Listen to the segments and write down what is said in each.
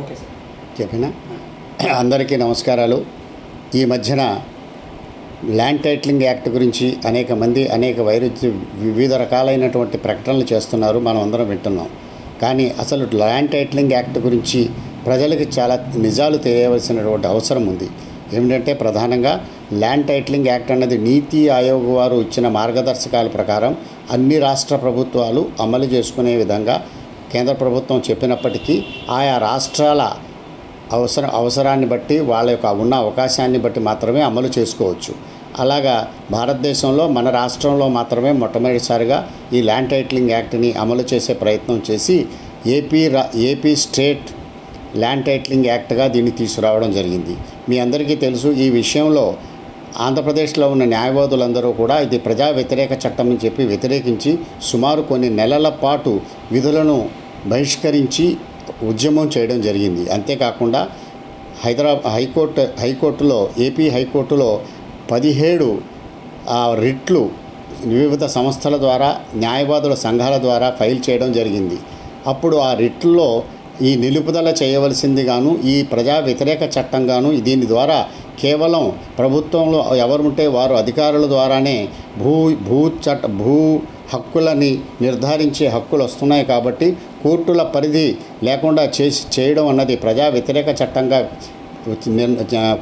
Okay sir. చెప్పినా అందరికీ నమస్కారాలు. ఈ మధ్యన ల్యాండ్ టైటిలింగ్ యాక్ట్ గురించి అనేక మంది వివిధ రకాలైనటువంటి ప్రకటనలు చేస్తున్నారు, మనం అందరం వింటున్నాం. కానీ అసలు ల్యాండ్ టైటిలింగ్ యాక్ట్ గురించి ప్రజలకి చాలా నిజాలు తెలియవలసినటువంటి అవసరం ఉంది. ఏమిటంటే ప్రధానంగా ల్యాండ్ టైటిలింగ్ యాక్ట్ అన్నది నీతి ఆయోగ్ వారు ఇచ్చిన మార్గదర్శకాల ప్రకారం అన్ని రాష్ట్ర ప్రభుత్వాలు అమలు చేసుకునే విధంగా కేంద్ర ప్రభుత్వం చెప్పినప్పటికీ ఆయా రాష్ట్రాల అవసరాన్ని బట్టి వాళ్ళ యొక్క ఉన్న అవకాశాన్ని బట్టి మాత్రమే అమలు చేసుకోవచ్చు. అలాగా భారతదేశంలో మన రాష్ట్రంలో మాత్రమే మొట్టమొదటిసారిగా ఈ ల్యాండ్ టైటిలింగ్ యాక్ట్ని అమలు చేసే ప్రయత్నం చేసి ఏపీ స్టేట్ ల్యాండ్ టైటిలింగ్ యాక్ట్గా దీన్ని తీసుకురావడం జరిగింది. మీ అందరికీ తెలుసు, ఈ విషయంలో ఆంధ్రప్రదేశ్లో ఉన్న న్యాయవాదులందరూ కూడా ఇది ప్రజా వ్యతిరేక చట్టం అని చెప్పి వ్యతిరేకించి సుమారు కొన్ని నెలల పాటు విధులను బహిష్కరించి ఉద్యమం చేయడం జరిగింది. అంతేకాకుండా ఏపీ హైకోర్టులో 17 రిట్లు వివిధ సంస్థల ద్వారా న్యాయవాదుల సంఘాల ద్వారా ఫైల్ చేయడం జరిగింది. అప్పుడు ఆ రిట్లలో ఈ నిలుపుదల చేయవలసిందిగాను ఈ ప్రజా వ్యతిరేక చట్టంగాను దీని ద్వారా కేవలం ప్రభుత్వంలో ఎవరుంటే వారు అధికారుల ద్వారానే భూ హక్కులని నిర్ధారించే హక్కులు వస్తున్నాయి. కాబట్టి కోర్టుల పరిధి లేకుండా చేయడం అన్నది ప్రజా వ్యతిరేక చట్టంగా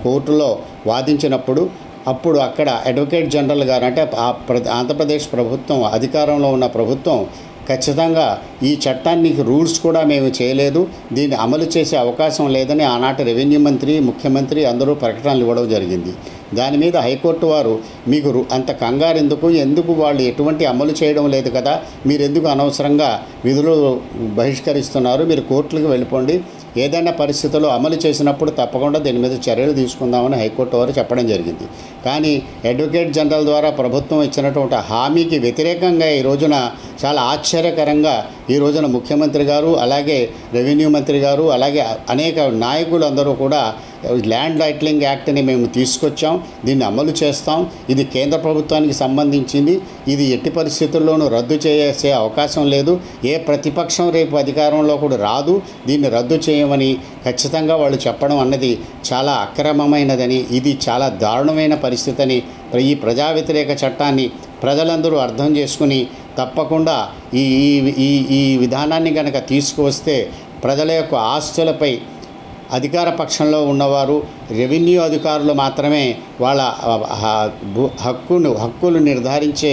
కోర్టులో వాదించినప్పుడు అప్పుడు అక్కడ అడ్వకేట్ జనరల్ గారు అంటే ఆంధ్రప్రదేశ్ ప్రభుత్వం అధికారంలో ఉన్న ప్రభుత్వం ఖచ్చితంగా ఈ చట్టాన్ని రూల్స్ కూడా మేము చేయలేదు, దీన్ని అమలు చేసే అవకాశం లేదని ఆనాటి రెవెన్యూ మంత్రి, ముఖ్యమంత్రి అందరూ ప్రకటనలు ఇవ్వడం జరిగింది. దాని మీద హైకోర్టు వారు మీకు అంత కంగారు ఎందుకు వాళ్ళు ఎటువంటి అమలు చేయడం లేదు కదా, మీరు ఎందుకు అనవసరంగా విధులు బహిష్కరిస్తున్నారు, మీరు కోర్టులకు వెళ్ళిపోండి, ఏదైనా పరిస్థితుల్లో అమలు చేసినప్పుడు తప్పకుండా దీని మీద చర్యలు తీసుకుందామని హైకోర్టు వారు చెప్పడం జరిగింది. కానీ అడ్వకేట్ జనరల్ ద్వారా ప్రభుత్వం ఇచ్చినటువంటి హామీకి వ్యతిరేకంగా ఈ రోజున చాలా ఆశ్చర్యకరంగా ఈ రోజున ముఖ్యమంత్రి గారు, అలాగే రెవెన్యూ మంత్రి గారు, అలాగే అనేక నాయకులు అందరూ కూడా ల్యాండ్ టైటిలింగ్ యాక్ట్ని మేము తీసుకొచ్చాం, దీన్ని అమలు చేస్తాం, ఇది కేంద్ర ప్రభుత్వానికి సంబంధించింది, ఇది ఎట్టి పరిస్థితుల్లోనూ రద్దు చేసే అవకాశం లేదు, ఏ ప్రతిపక్షం రేపు అధికారంలో కూడా రాదు, దీన్ని రద్దు చేయమని ఖచ్చితంగా వాళ్ళు చెప్పడం అన్నది చాలా అక్రమమైనదని, ఇది చాలా దారుణమైన పరిస్థితి అని ఈ ప్రజా వ్యతిరేక చట్టాన్ని ప్రజలందరూ అర్థం చేసుకుని తప్పకుండా ఈ విధానాన్ని కనుక తీసుకువస్తే ప్రజల యొక్క ఆస్తులపై అధికార పక్షంలో ఉన్నవారు రెవెన్యూ అధికారులు మాత్రమే వాళ్ళ హక్కులు నిర్ధారించే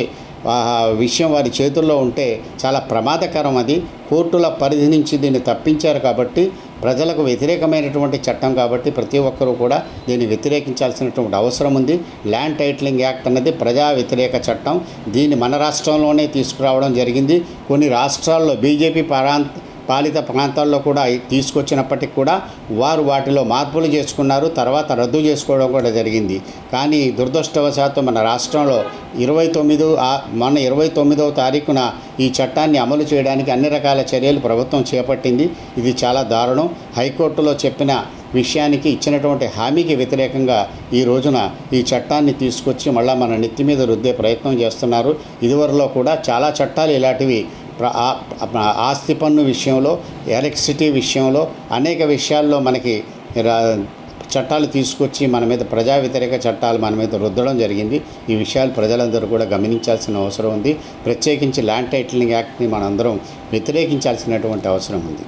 విషయం వారి చేతుల్లో ఉంటే చాలా ప్రమాదకరం. అది కోర్టుల పరిధి నుంచి దీన్ని తప్పించారు కాబట్టి ప్రజలకు వ్యతిరేకమైనటువంటి చట్టం కాబట్టి ప్రతి ఒక్కరూ కూడా దీన్ని వ్యతిరేకించాల్సినటువంటి అవసరం ఉంది. ల్యాండ్ టైటిలింగ్ యాక్ట్ అన్నది ప్రజా వ్యతిరేక చట్టం. దీన్ని మన రాష్ట్రంలోనే తీసుకురావడం జరిగింది. కొన్ని రాష్ట్రాల్లో బీజేపీ పాలిత ప్రాంతాల్లో కూడా తీసుకొచ్చినప్పటికి కూడా వారు వాటిలో మార్పులు చేసుకున్నారు, తర్వాత రద్దు చేసుకోవడం కూడా జరిగింది. కానీ దురదృష్టవశాత్తు మన రాష్ట్రంలో 29వ తారీఖున ఈ చట్టాన్ని అమలు చేయడానికి అన్ని రకాల చర్యలు ప్రభుత్వం చేపట్టింది. ఇది చాలా దారుణం. హైకోర్టులో చెప్పిన విషయానికి ఇచ్చినటువంటి హామీకి వ్యతిరేకంగా ఈ రోజున ఈ చట్టాన్ని తీసుకొచ్చి మళ్ళీ మన నెత్తి మీద రుద్దే ప్రయత్నం చేస్తున్నారు. ఇదివరలో కూడా చాలా చట్టాలు ఇలాంటివి ఆస్తి పన్ను విషయంలో, ఎలక్ట్రిసిటీ విషయంలో, అనేక విషయాల్లో మనకి చట్టాలు తీసుకొచ్చి మన మీద ప్రజా వ్యతిరేక చట్టాలు మన మీద రుద్దడం జరిగింది. ఈ విషయాలు ప్రజలందరూ కూడా గమనించాల్సిన అవసరం ఉంది. ప్రత్యేకించి ల్యాండ్ టైటిలింగ్ యాక్ట్ని మనందరం వ్యతిరేకించాల్సినటువంటి అవసరం ఉంది.